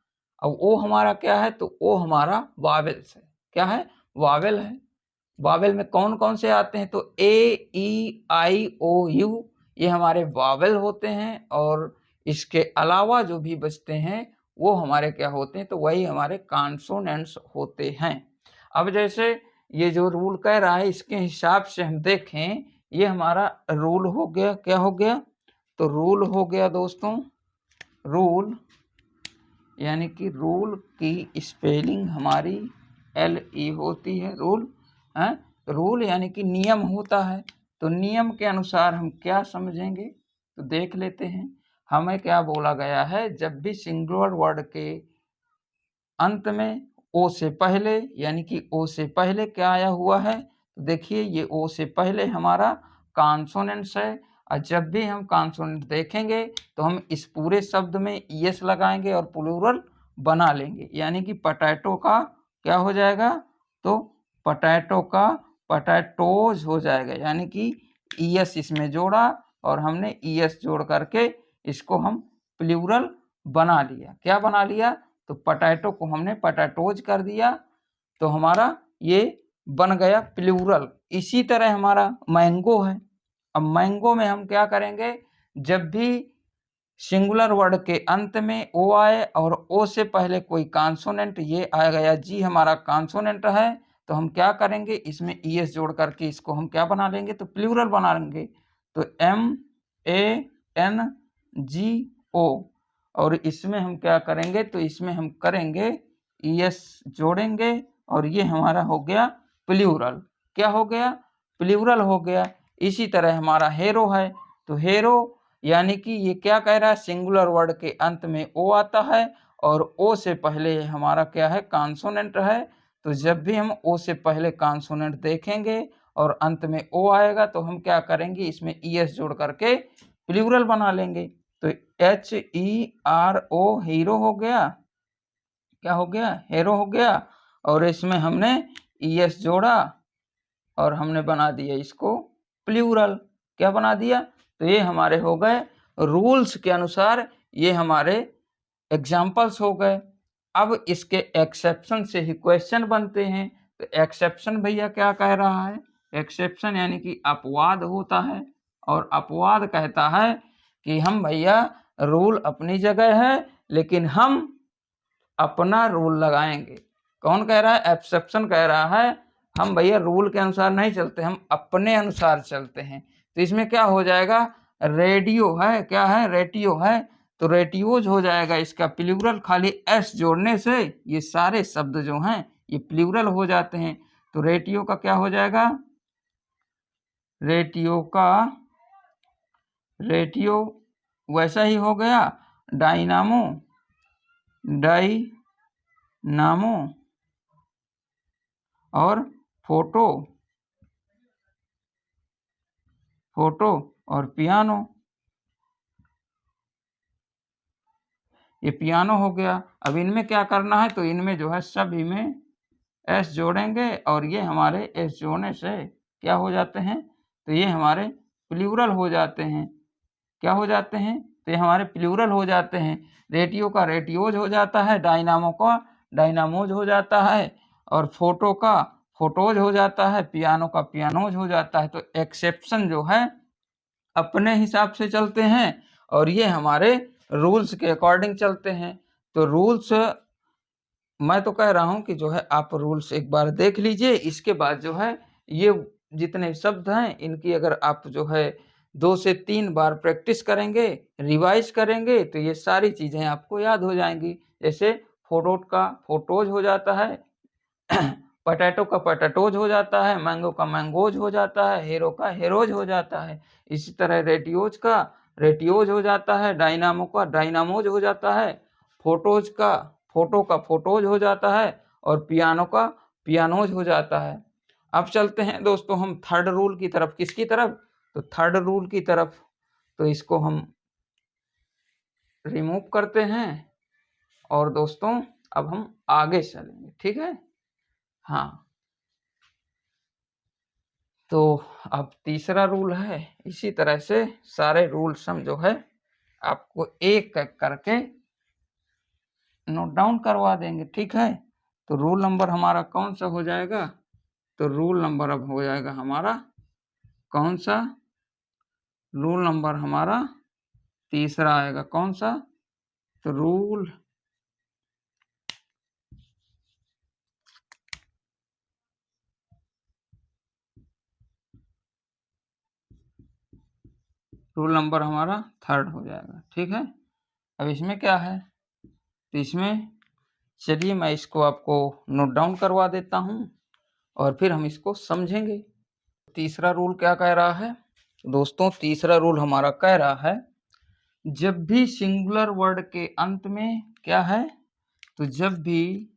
अब ओ हमारा क्या है, तो ओ हमारा वावेल्स है। क्या है? वावेल है। वावेल में कौन कौन से आते हैं, तो ए ई आई ओ यू, ये हमारे वावेल होते हैं। और इसके अलावा जो भी बचते हैं वो हमारे क्या होते हैं, तो वही हमारे कॉन्सोनेंट्स होते हैं। अब जैसे ये जो रूल कह रहा है इसके हिसाब से हम देखें, ये हमारा रूल हो गया। क्या हो गया, तो रूल हो गया दोस्तों, रूल यानी कि रूल की स्पेलिंग हमारी LE होती है, रूल है। रूल यानी कि नियम होता है। तो नियम के अनुसार हम क्या समझेंगे, तो देख लेते हैं। हमें क्या बोला गया है, जब भी सिंगुलर वर्ड के अंत में ओ से पहले, यानी कि ओ से पहले क्या आया हुआ है, तो देखिए ये ओ से पहले हमारा कॉन्सोनेंट्स है। और जब भी हम कॉन्सोनेंट देखेंगे तो हम इस पूरे शब्द में ईएस लगाएंगे और प्लूरल बना लेंगे। यानी कि पोटैटो का क्या हो जाएगा, तो पोटैटो का पोटैटोज हो जाएगा, यानी कि ईएस इसमें जोड़ा और हमने ईएस जोड़ करके इसको हम प्लूरल बना लिया। क्या बना लिया? तो पोटैटो को हमने पोटैटोज कर दिया, तो हमारा ये बन गया प्लूरल। इसी तरह हमारा मैंगो है। अब मैंगो में हम क्या करेंगे, जब भी सिंगुलर वर्ड के अंत में ओ आए और ओ से पहले कोई कॉन्सोनेंट, ये आ गया जी हमारा कॉन्सोनेंट है, तो हम क्या करेंगे, इसमें ईएस जोड़ करके इसको हम क्या बना लेंगे, तो प्लूरल बना लेंगे। तो MANGO, और इसमें हम क्या करेंगे, तो इसमें हम करेंगे ईएस जोड़ेंगे और ये हमारा हो गया प्लूरल। क्या हो गया? प्लूरल हो गया। इसी तरह हमारा हेरो है, तो हेरो यानी कि ये क्या कह रहा है, सिंगुलर वर्ड के अंत में ओ आता है और ओ से पहले हमारा क्या है, कॉन्सोनेंट है। तो जब भी हम ओ से पहले कॉन्सोनेंट देखेंगे और अंत में ओ आएगा तो हम क्या करेंगे, इसमें ईएस जोड़ करके प्लूरल बना लेंगे। तो HERO हीरो हो गया, क्या हो गया, हेरो हो गया, और इसमें हमने ईएस जोड़ा और हमने बना दिया इसको प्लूरल। क्या बना दिया? तो ये हमारे हो गए रूल्स के अनुसार, ये हमारे एग्जाम्पल्स हो गए। अब इसके एक्सेप्शन से ही क्वेश्चन बनते हैं। तो एक्सेप्शन भैया क्या कह रहा है, एक्सेप्शन यानी कि अपवाद होता है, और अपवाद कहता है कि हम भैया रूल अपनी जगह है लेकिन हम अपना रूल लगाएंगे। कौन कह रहा है? एक्सेप्शन कह रहा है हम भैया रूल के अनुसार नहीं चलते, हम अपने अनुसार चलते हैं। तो इसमें क्या हो जाएगा, रेडियो है, क्या है, रेटियो है, तो रेटियोज हो जाएगा इसका प्लूरल। खाली एस जोड़ने से ये सारे शब्द जो हैं ये प्लूरल हो जाते हैं। तो रेटियो का क्या हो जाएगा, रेटियो का रेटियो वैसा ही हो गया। डायनामो, डायनामो और फोटो, फोटो और पियानो, ये पियानो हो गया। अब इनमें क्या करना है, तो इनमें जो है सभी में एस जोड़ेंगे और ये हमारे एस जोड़ने से क्या हो जाते हैं, तो ये हमारे प्लूरल हो जाते हैं। क्या हो जाते हैं, तो ये हमारे प्लूरल हो जाते हैं। रेटियो का रेटियोज हो जाता है, डायनामो का डायनामोज हो जाता है, और फोटो का फोटोज हो जाता है, पियानो का पियानोज हो जाता है। तो एक्सेप्शन जो है अपने हिसाब से चलते हैं और ये हमारे रूल्स के अकॉर्डिंग चलते हैं। तो रूल्स मैं तो कह रहा हूं कि जो है आप रूल्स एक बार देख लीजिए, इसके बाद जो है ये जितने शब्द हैं इनकी अगर आप जो है 2 से 3 बार प्रैक्टिस करेंगे, रिवाइज करेंगे, तो ये सारी चीजें आपको याद हो जाएंगी। जैसे फोटोट का फोटोज हो जाता है, पोटैटो का पोटैटोज हो जाता है, मैंगो का मैंगोज हो जाता है, हीरो का हीरोज हो जाता है। इसी तरह रेटियोज का रेटियोज हो जाता है, डायनामो का डायनामोज हो जाता है, फोटोज का फोटो का फोटोज हो जाता है, और पियानो का पियानोज हो जाता है। अब चलते हैं दोस्तों हम थर्ड रूल की तरफ। किसकी तरफ? तो थर्ड रूल की तरफ। तो इसको हम रिमूव करते हैं और दोस्तों अब हम आगे चलेंगे, ठीक है। हाँ, तो अब तीसरा रूल है। इसी तरह से सारे रूल्स हम जो है आपको एक एक करके नोट डाउन करवा देंगे, ठीक है। तो रूल नंबर हमारा कौन सा हो जाएगा, तो रूल नंबर अब हो जाएगा हमारा कौन सा, रूल नंबर हमारा तीसरा आएगा। कौन सा? तो रूल नंबर हमारा थर्ड हो जाएगा, ठीक है। अब इसमें क्या है, तो इसमें चलिए मैं इसको आपको नोट डाउन करवा देता हूं और फिर हम इसको समझेंगे। तीसरा रूल क्या कह रहा है दोस्तों, तीसरा रूल हमारा कह रहा है जब भी सिंगुलर वर्ड के अंत में क्या है, तो जब भी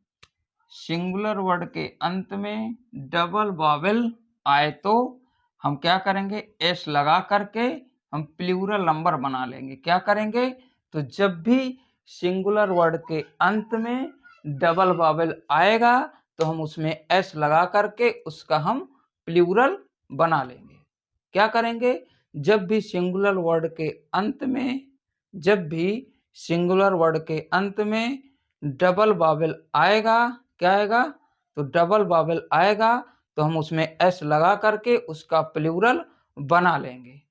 सिंगुलर वर्ड के अंत में डबल वावेल आए तो हम क्या करेंगे, एस लगा करके हम प्लूरल नंबर बना लेंगे। क्या करेंगे, तो जब भी सिंगुलर वर्ड के अंत में डबल वावेल आएगा तो हम उसमें एस लगा करके उसका हम प्लूरल बना लेंगे। क्या करेंगे, जब भी सिंगुलर वर्ड के अंत में डबल वावेल आएगा, क्या आएगा, तो डबल वावेल आएगा तो हम उसमें एस लगा करके उसका प्लूरल बना लेंगे।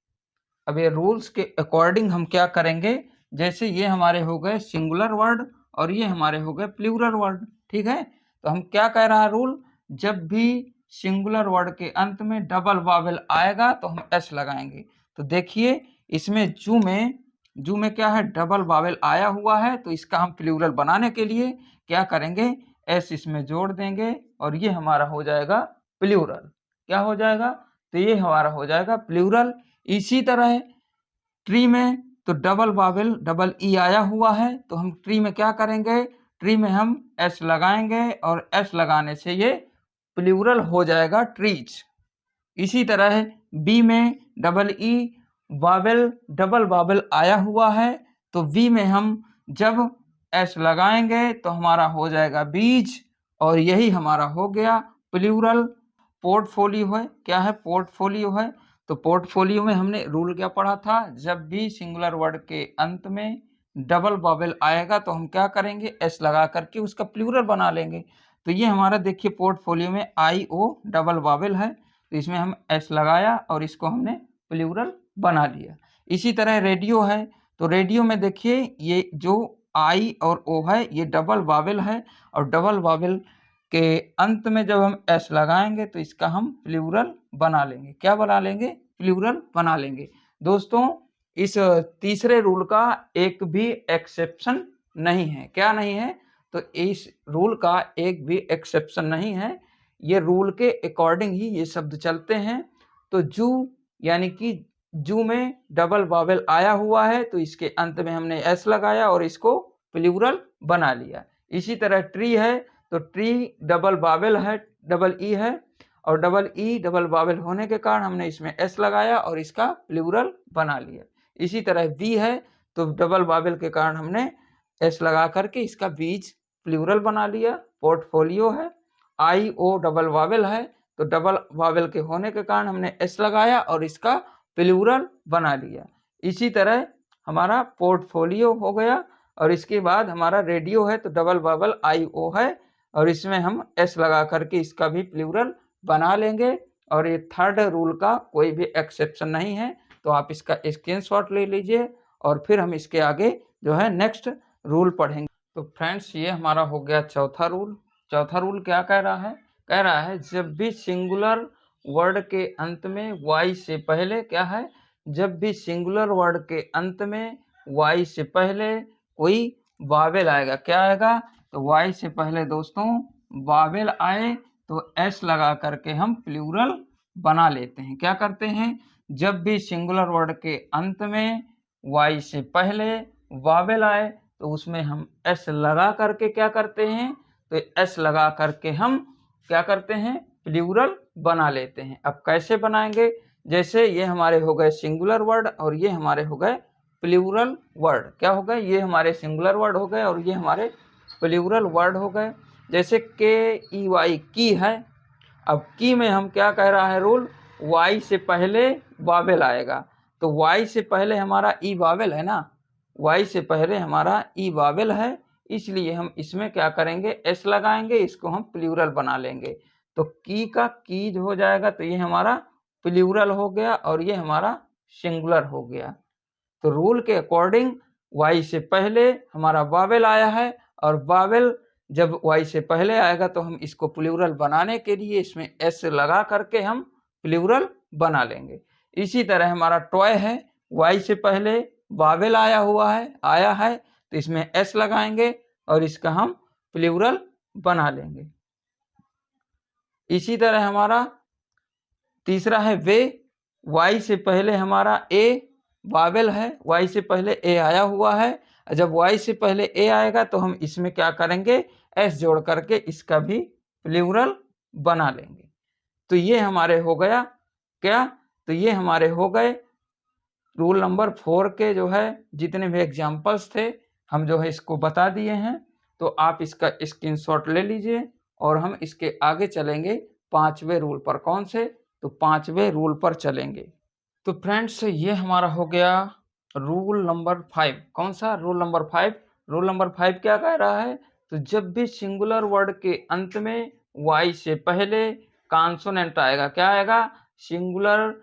अब ये रूल्स के अकॉर्डिंग हम क्या करेंगे, जैसे ये हमारे हो गए सिंगुलर वर्ड और ये हमारे हो गए प्लूरल वर्ड, ठीक है। तो हम क्या कह रहा है रूल, जब भी सिंगुलर वर्ड के अंत में डबल वावेल आएगा तो हम एस लगाएंगे। तो देखिए इसमें जू में क्या है, डबल वावेल आया हुआ है, तो इसका हम प्लूरल बनाने के लिए क्या करेंगे, एस इसमें जोड़ देंगे और ये हमारा हो जाएगा प्लूरल। क्या हो जाएगा, तो ये हमारा हो जाएगा प्लूरल। इसी तरह ट्री में तो डबल वावेल डबल ई आया हुआ है, तो हम ट्री में क्या करेंगे, ट्री में हम एस लगाएंगे और एस लगाने से ये प्लूरल हो जाएगा ट्रीज। इसी तरह बी में double E Wavell double Wavell आया हुआ है, तो वी में हम जब एस लगाएंगे तो हमारा हो जाएगा बीज और यही हमारा हो गया प्लूरल। पोर्टफोलियो है, क्या है, पोर्टफोलियो है। तो पोर्टफोलियो में हमने रूल क्या पढ़ा था, जब भी सिंगुलर वर्ड के अंत में डबल वावेल आएगा तो हम क्या करेंगे, एस लगा करके उसका प्लूरल बना लेंगे। तो ये हमारा देखिए पोर्टफोलियो में आई ओ डबल वावेल है, तो इसमें हम एस लगाया और इसको हमने प्लूरल बना लिया। इसी तरह रेडियो है, तो रेडियो में देखिए ये जो आई और ओ है ये डबल वावेल है और डबल वावेल के अंत में जब हम एस लगाएंगे तो इसका हम प्लूरल बना लेंगे। क्या बना लेंगे, प्लूरल बना लेंगे। दोस्तों इस तीसरे रूल का एक भी एक्सेप्शन नहीं है, क्या नहीं है, तो इस रूल का एक भी एक्सेप्शन नहीं है, ये रूल के अकॉर्डिंग ही ये शब्द चलते हैं। तो जू यानी कि जू में डबल वावेल आया हुआ है तो इसके अंत में हमने एस लगाया और इसको प्लूरल बना लिया। इसी तरह ट्री है, तो ट्री डबल वावेल है, डबल ई है और डबल ई डबल वावेल होने के कारण हमने इसमें एस लगाया और इसका प्लूरल बना लिया। इसी तरह बी है, तो डबल वावेल के कारण हमने एस लगा करके इसका बीज प्लूरल बना लिया। पोर्टफोलियो है, आई ओ डबल वावेल है, तो डबल वावेल के होने के कारण हमने एस लगाया और इसका प्लूरल बना लिया। इसी तरह हमारा पोर्टफोलियो हो गया और इसके बाद हमारा रेडियो है, तो डबल वावेल आई ओ है और इसमें हम एस लगा करके इसका भी प्लूरल बना लेंगे और ये थर्ड रूल का कोई भी एक्सेप्शन नहीं है। तो आप इसका स्क्रीनशॉट ले लीजिए और फिर हम इसके आगे जो है नेक्स्ट रूल पढ़ेंगे। तो फ्रेंड्स ये हमारा हो गया चौथा रूल। चौथा रूल क्या कह रहा है, कह रहा है जब भी सिंगुलर वर्ड के अंत में वाई से पहले, क्या है, जब भी सिंगुलर वर्ड के अंत में वाई से पहले कोई वावेल आएगा, क्या आएगा, तो वाई से पहले दोस्तों वावेल आए तो एस लगा करके हम प्लूरल बना लेते हैं। क्या करते हैं, जब भी सिंगुलर वर्ड के अंत में वाई से पहले वावेल आए तो उसमें हम एस लगा करके क्या करते हैं, तो एस लगा करके हम क्या करते हैं, प्लूरल बना लेते हैं। अब कैसे बनाएंगे, जैसे ये हमारे हो गए सिंगुलर वर्ड और ये हमारे हो गए प्लूरल वर्ड। क्या हो गए, ये हमारे सिंगुलर वर्ड हो गए और ये हमारे प्लूरल वर्ड हो गए। जैसे के ई वाई की है, अब की में हम क्या कह रहा है रूल, वाई से पहले वावेल आएगा, तो वाई से पहले हमारा ई वावेल है ना, वाई से पहले हमारा ई वावेल है, इसलिए हम इसमें क्या करेंगे, एस लगाएंगे, इसको हम प्लूरल बना लेंगे। तो की का कीज हो जाएगा, तो ये हमारा प्लूरल हो गया और ये हमारा सिंगुलर हो गया। तो रूल के अकॉर्डिंग वाई से पहले हमारा वावेल आया है और वावेल जब वाई से पहले आएगा तो हम इसको प्लूरल बनाने के लिए इसमें एस लगा करके हम प्लूरल बना लेंगे। इसी तरह हमारा टॉय है, वाई से पहले वावेल आया है तो इसमें एस लगाएंगे और इसका हम प्लूरल बना लेंगे। इसी तरह हमारा तीसरा है वे, वाई से पहले हमारा ए वावेल है, वाई से पहले ए आया हुआ है, जब वाई से पहले ए आएगा तो हम इसमें क्या करेंगे, एस जोड़ करके इसका भी प्लूरल बना लेंगे। तो ये हमारे हो गया क्या, तो ये हमारे हो गए रूल नंबर 4 के जो है जितने भी एग्जाम्पल्स थे हम जो है इसको बता दिए हैं। तो आप इसका स्क्रीनशॉट ले लीजिए और हम इसके आगे चलेंगे 5वें रूल पर। कौन से? तो 5वें रूल पर चलेंगे। तो फ्रेंड्स ये हमारा हो गया रूल नंबर 5। कौन सा? Rule number 5। रूल नंबर 5 क्या कह रहा है? तो जब भी सिंगुलर वर्ड के अंत में वाई से पहले कॉन्सोनेंट आएगा, क्या आएगा? सिंगुलर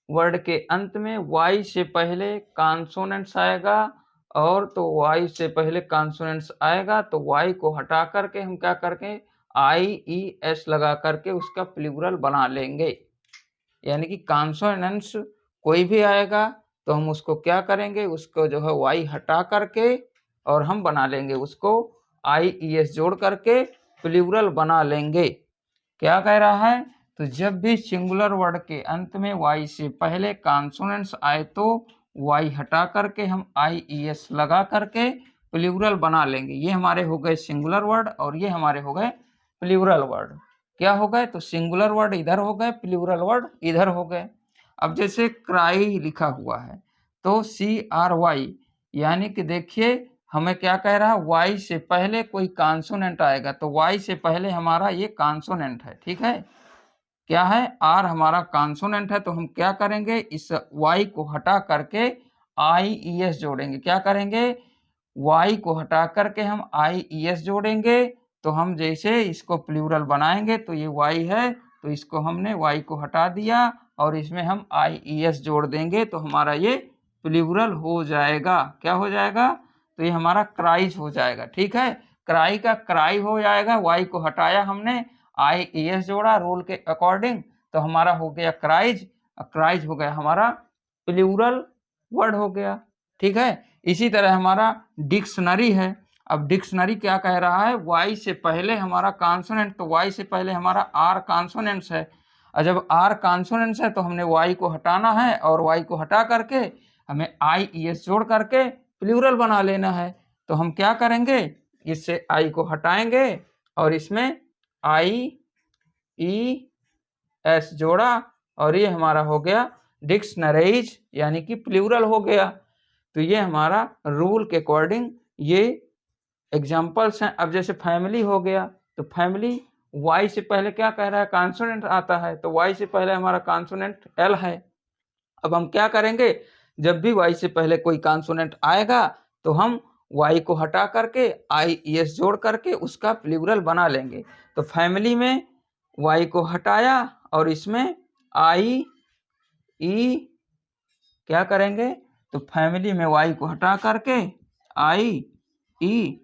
वर्ड के अंत में वाई से पहले कॉन्सोनेंट्स आएगा, और तो वाई से पहले कॉन्सोनेंट्स आएगा तो वाई को हटा करके हम क्या करके आई ई एस लगा करके उसका प्लूरल बना लेंगे। यानी कि कॉन्सोनेंट्स कोई भी आएगा तो हम उसको क्या करेंगे, उसको जो है वाई हटा करके और हम बना लेंगे उसको आई ई एस जोड़ करके प्लूरल बना लेंगे। क्या कह रहा है? तो जब भी सिंगुलर वर्ड के अंत में वाई से पहले कॉन्सोनेंट्स आए तो वाई हटा करके हम आई ई एस लगा करके प्लूरल बना लेंगे। ये हमारे हो गए सिंगुलर वर्ड और ये हमारे हो गए प्लूरल वर्ड। क्या हो गए? तो सिंगुलर वर्ड इधर हो गए, प्लूरल वर्ड इधर हो गए। अब जैसे क्राई लिखा हुआ है तो CRY, यानी कि देखिए हमें क्या कह रहा है, वाई से पहले कोई कॉन्सोनेंट आएगा तो वाई से पहले हमारा ये कॉन्सोनेंट है, ठीक है। क्या है? आर हमारा कॉन्सोनेंट है तो हम क्या करेंगे, इस वाई को हटा करके आई ई एस जोड़ेंगे। क्या करेंगे? वाई को हटा करके हम आई ई एस जोड़ेंगे। तो हम जैसे इसको प्लूरल बनाएंगे तो ये वाई है तो इसको हमने वाई को हटा दिया और इसमें हम आई ई एस जोड़ देंगे तो हमारा ये प्लूरल हो जाएगा। क्या हो जाएगा? तो ये हमारा क्राइज हो जाएगा, ठीक है। क्राई का क्राई हो जाएगा, वाई को हटाया हमने, आई ई एस जोड़ा रूल के अकॉर्डिंग तो हमारा हो गया क्राइज। क्राइज हो गया हमारा प्लूरल वर्ड हो गया, ठीक है। इसी तरह हमारा डिक्शनरी है। अब डिक्शनरी क्या कह रहा है, वाई से पहले हमारा कॉन्सोनेंट, तो वाई से पहले हमारा आर कॉन्सोनेंट्स है और जब आर कॉन्सोनेंट्स है तो हमने वाई को हटाना है और वाई को हटा करके हमें आई ई एस जोड़ करके प्लूरल बना लेना है। तो हम क्या करेंगे, इससे आई को हटाएंगे और इसमें आई ई एस जोड़ा और ये हमारा हो गया डिक्शनरीज, यानी कि प्लूरल हो गया। तो ये हमारा रूल के अकॉर्डिंग ये एग्जाम्पल्स हैं। अब जैसे फैमिली हो गया तो फैमिली वाई से पहले क्या कह रहा है, कॉन्सोनेंट आता है तो वाई से पहले हमारा कॉन्सोनेंट एल है। अब हम क्या करेंगे, जब भी वाई से पहले कोई कॉन्सोनेंट आएगा तो हम वाई को हटा करके आई ई एस जोड़ करके उसका प्लूरल बना लेंगे। तो फैमिली में वाई को हटाया और इसमें आई ई क्या करेंगे, तो फैमिली में वाई को हटा करके आई ई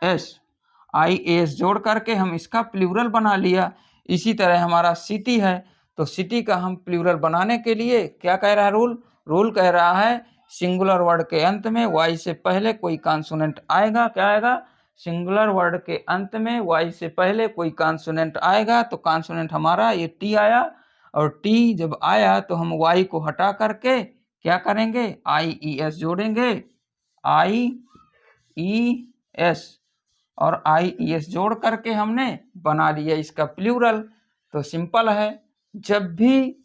एस जोड़ करके हम इसका प्लूरल बना लिया। इसी तरह हमारा सिटी है तो सिटी का हम प्लूरल बनाने के लिए क्या कह रहा है रूल कह रहा है सिंगुलर वर्ड के अंत में वाई से पहले कोई कॉन्सोनेंट आएगा, क्या आएगा, सिंगुलर वर्ड के अंत में वाई से पहले कोई कॉन्सोनेंट आएगा तो कॉन्सोनेंट हमारा ये टी आया और टी जब आया तो हम वाई को हटा करके क्या करेंगे, आई ई एस जोड़ेंगे, आई ई एस और आई ई एस जोड़ करके हमने बना लिया इसका प्लूरल। तो सिंपल है, जब भी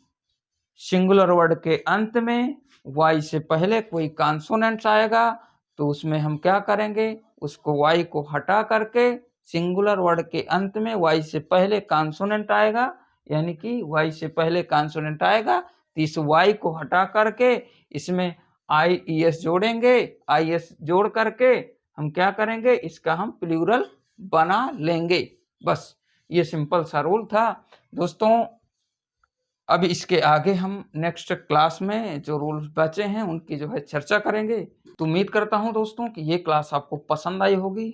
सिंगुलर वर्ड के अंत में वाई से पहले कोई कॉन्सोनेंट्स आएगा तो उसमें हम क्या करेंगे, उसको वाई को हटा करके सिंगुलर वर्ड के अंत में वाई से पहले कॉन्सोनेंट आएगा, यानी कि वाई से पहले कॉन्सोनेंट आएगा तो इस वाई को हटा करके इसमें आई ई एस जोड़ेंगे, आई एस जोड़ करके हम क्या करेंगे, इसका हम प्लूरल बना लेंगे। बस ये सिंपल सा रूल था दोस्तों। अब इसके आगे हम नेक्स्ट क्लास में जो रूल्स बचे हैं उनकी जो है चर्चा करेंगे। तो उम्मीद करता हूं दोस्तों कि ये क्लास आपको पसंद आई होगी।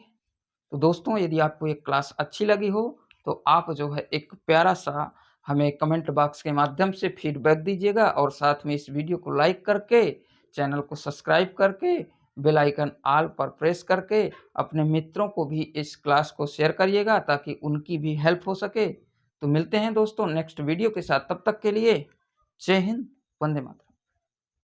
तो दोस्तों यदि आपको ये क्लास अच्छी लगी हो तो आप जो है एक प्यारा सा हमें कमेंट बॉक्स के माध्यम से फीडबैक दीजिएगा और साथ में इस वीडियो को लाइक करके चैनल को सब्सक्राइब करके बेल आइकन ऑल पर प्रेस करके अपने मित्रों को भी इस क्लास को शेयर करिएगा ताकि उनकी भी हेल्प हो सके। तो मिलते हैं दोस्तों नेक्स्ट वीडियो के साथ, तब तक के लिए जय हिंद, वंदे मातरम।